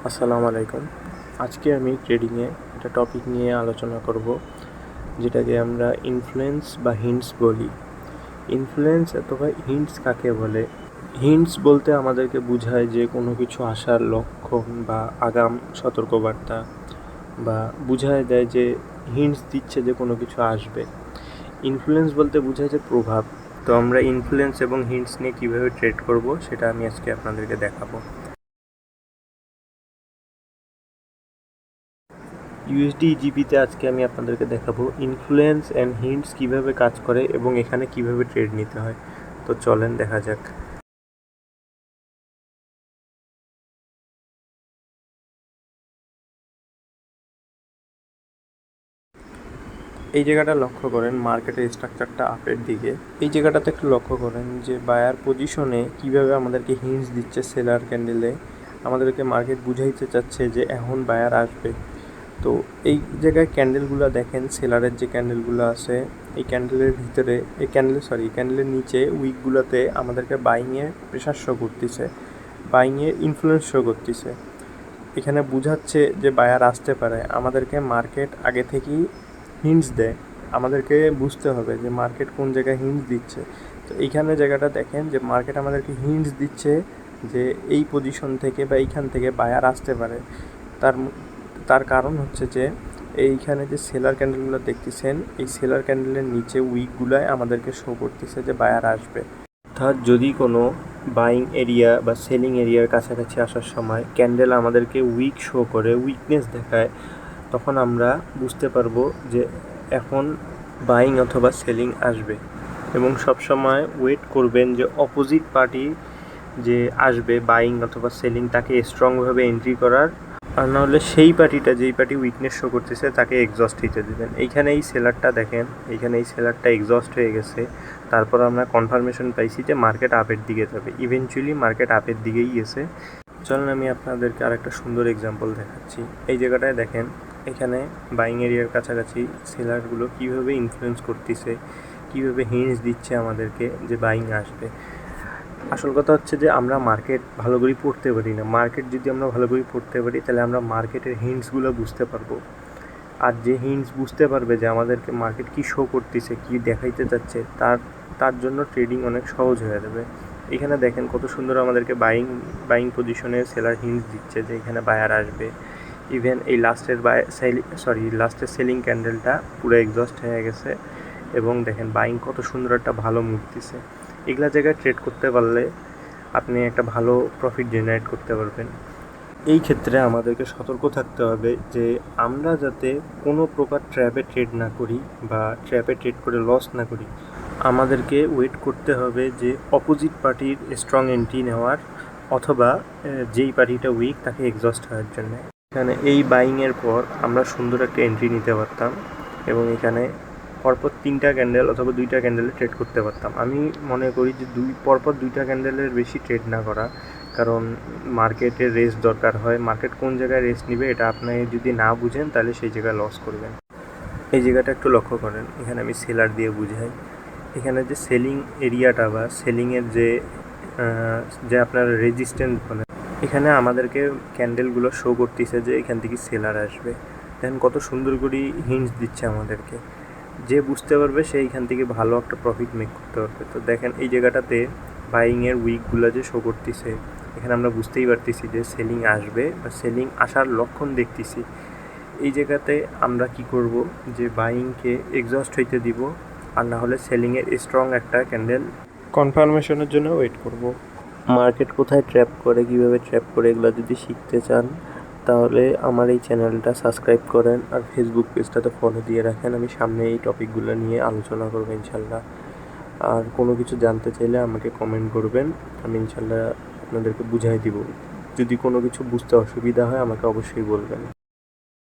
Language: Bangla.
আসসালামু আলাইকুম। আজকে আমি ট্রেডিংয়ে একটা টপিক নিয়ে আলোচনা করব, যেটাকে আমরা ইনফ্লুয়েন্স বা হিন্টস বলি। ইনফ্লুয়েন্স অথবা হিন্টস কাকে বলে? হিন্টস বলতে আমাদেরকে বোঝায় যে কোনো কিছু আসার লক্ষণ বা আগাম সতর্কবার্তা, বা বোঝায় দেয় যে হিন্টস দিচ্ছে যে কোনো কিছু আসবে। ইনফ্লুয়েন্স বলতে বোঝায় যে প্রভাব। তো আমরা ইনফ্লুয়েন্স এবং হিন্টস নিয়ে কীভাবে ট্রেড করব সেটা আমি আজকে আপনাদেরকে দেখাবো। ইউএসডি জিবিতে আজকে আমি আপনাদেরকে দেখাবো ইনফ্লুয়েন্স অ্যান্ড হিন্টস কীভাবে কাজ করে এবং এখানে কিভাবে ট্রেড নিতে হয়। তো চলেন দেখা যাক। এই জায়গাটা লক্ষ্য করেন, মার্কেটের স্ট্রাকচারটা আপের দিকে। এই জায়গাটাতে একটু লক্ষ্য করেন যে বায়ার পজিশনে কিভাবে আমাদেরকে হিন্টস দিচ্ছে সেলার ক্যান্ডেলে। আমাদেরকে মার্কেট বুঝাইতে চাচ্ছে যে এখন বায়ার আসবে। তো এই জায়গায় ক্যান্ডেলগুলো দেখেন, সেলারের যে ক্যান্ডেলগুলো আছে এই ক্যান্ডেলের ভিতরে এই ক্যান্ডেলের নিচে উইকগুলোতে আমাদেরকে বাইংয়ের প্রেশার শো করতেছে, বাইংয়ের ইনফ্লুয়েন্স শো করতেছে। এখানে বোঝাচ্ছে যে বায়ার আসতে পারে। আমাদেরকে মার্কেট আগে থেকেই হিন্টস দেয়, আমাদেরকে বুঝতে হবে যে মার্কেট কোন জায়গায় হিন্টস দিচ্ছে। তো এইখানে জায়গাটা দেখেন যে মার্কেট আমাদেরকে হিন্টস দিচ্ছে যে এই পজিশন থেকে বা এইখান থেকে বায়ার আসতে পারে। তার কারণ হচ্ছে যে এইখানে যে সেলার ক্যান্ডেলগুলো দেখতেছেন, এই সেলার ক্যান্ডেলের নিচে উইকগুলোয় আমাদেরকে শো করতেছে যে বায়ার আসবে। অর্থাৎ যদি কোনো বাইং এরিয়া বা সেলিং এরিয়ার কাছাকাছি আসার সময় ক্যান্ডেল আমাদেরকে উইক শো করে, উইকনেস দেখায়, তখন আমরা বুঝতে পারবো যে এখন বাইং অথবা সেলিং আসবে। এবং সবসময় ওয়েট করবেন যে অপোজিট পার্টি যে আসবে বাইং অথবা সেলিং, তাকে স্ট্রংভাবে এন্ট্রি করার, আর নাহলে সেই পার্টিটা যেই পার্টি উইকনেস শো করতেছে তাকে এক্সস্ট হইতে দেবেন। এইখানে এই সেলারটা দেখেন, এইখানে এই সেলারটা এক্সস্ট হয়ে গেছে। তারপর আমরা কনফার্মেশন পাইছি যে মার্কেট আপের দিকে যাবে। ইভেনচুয়ালি মার্কেট আপের দিকেই গেছে। চলুন আমি আপনাদেরকে আরেকটা সুন্দর এক্সাম্পল দেখাচ্ছি। এই জায়গাটায় দেখেন, এখানে বাইং এরিয়ার কাছাকাছি সেলারগুলো কীভাবে ইনফ্লুয়েন্স করতেছে, কীভাবে হিন্টস দিচ্ছে আমাদেরকে যে বাইং আসবে। আসল কথা হচ্ছে যে আমরা মার্কেট ভালো করে পড়তে পারি না। মার্কেট যদি আমরা ভালো করে পড়তে পারি তাহলে আমরা মার্কেটের হিন্টসগুলো বুঝতে পারবো। আর যে হিন্টস বুঝতে পারবে যে আমাদেরকে মার্কেট কী শো করতেছে, কী দেখাইতে চাচ্ছে, তার জন্য ট্রেডিং অনেক সহজ হয়ে যাবে। এখানে দেখেন কত সুন্দর আমাদেরকে বাইং পজিশনে সেলার হিন্টস দিচ্ছে যে এখানে বায়ার আসবে। ইভেন এই লাস্টের সেলিং ক্যান্ডেলটা পুরো এক্সস্ট হয়ে গেছে এবং দেখেন বাইং কত সুন্দর একটা ভালো মুভ দিছে। এগুলা জায়গায় ট্রেড করতে পারলে আপনি একটা ভালো প্রফিট জেনারেট করতে পারবেন। এই ক্ষেত্রে আমাদেরকে সতর্ক থাকতে হবে যে আমরা যাতে কোনো প্রকার ট্র্যাপে ট্রেড না করি বা ট্র্যাপে ট্রেড করে লস না করি। আমাদেরকে ওয়েট করতে হবে যে অপোজিট পার্টির স্ট্রং এন্ট্রি নেওয়ার, অথবা যেই পার্টিটা উইক তাকে এক্সস্ট হওয়ার জন্য। এখানে এই বাইংয়ের পর আমরা সুন্দর একটা এন্ট্রি নিতে পারতাম এবং এখানে পরপর 3টা ক্যান্ডেল অথবা 2টা ক্যান্ডেলে ট্রেড করতে পারতাম। আমি মনে করি যে পরপর 2টা ক্যান্ডেলের বেশি ট্রেড না করা, কারণ মার্কেটের রেস্ট দরকার হয়। মার্কেট কোন জায়গায় রেস্ট নিবে এটা আপনি যদি না বুঝেন তাহলে সেই জায়গায় লস করবেন। এই জায়গাটা একটু লক্ষ্য করেন, এখানে আমি সেলার দিয়ে বুঝাই। এখানে যে সেলিং এরিয়াটা বা সেলিংয়ের যে আপনার রেজিস্ট্যান্স বলে, এখানে আমাদেরকে ক্যান্ডেলগুলো শো করতেছে যে এখান থেকে সেলার আসবে। দেখেন কত সুন্দর করে হিন্টস দিচ্ছে আমাদেরকে। যে বুঝতে পারবে সে এইখান থেকে ভালো একটা প্রফিট মেক করতে পারবে। তো দেখেন এই জায়গাটাতে বাইংয়ের উইকগুলো যে শো করতেছে, এখানে আমরা বুঝতেই পারতেছি যে সেলিং আসবে বা সেলিং আসার লক্ষণ দেখতেছি। এই জায়গাতে আমরা কি করব যে বাইংকে এক্সস্ট হইতে দিব, আর না হলে সেলিংয়ের স্ট্রং একটা ক্যান্ডেল কনফার্মেশনের জন্য ওয়েট করব। মার্কেট কোথায় ট্র্যাপ করে, কীভাবে ট্র্যাপ করে, এগুলো যদি শিখতে চান তাহলে আমার এই চ্যানেলটা সাবস্ক্রাইব করেন আর ফেসবুক পেজটাতে ফলো দিয়ে রাখেন। আমি সামনে এই টপিকগুলো নিয়ে আলোচনা করবো ইনশাল্লাহ। আর কোনো কিছু জানতে চাইলে আমাকে কমেন্ট করবেন, আমি ইনশাল্লাহ আপনাদেরকে বুঝাই দিব। যদি কোনো কিছু বুঝতে অসুবিধা হয় আমাকে অবশ্যই বলবেন।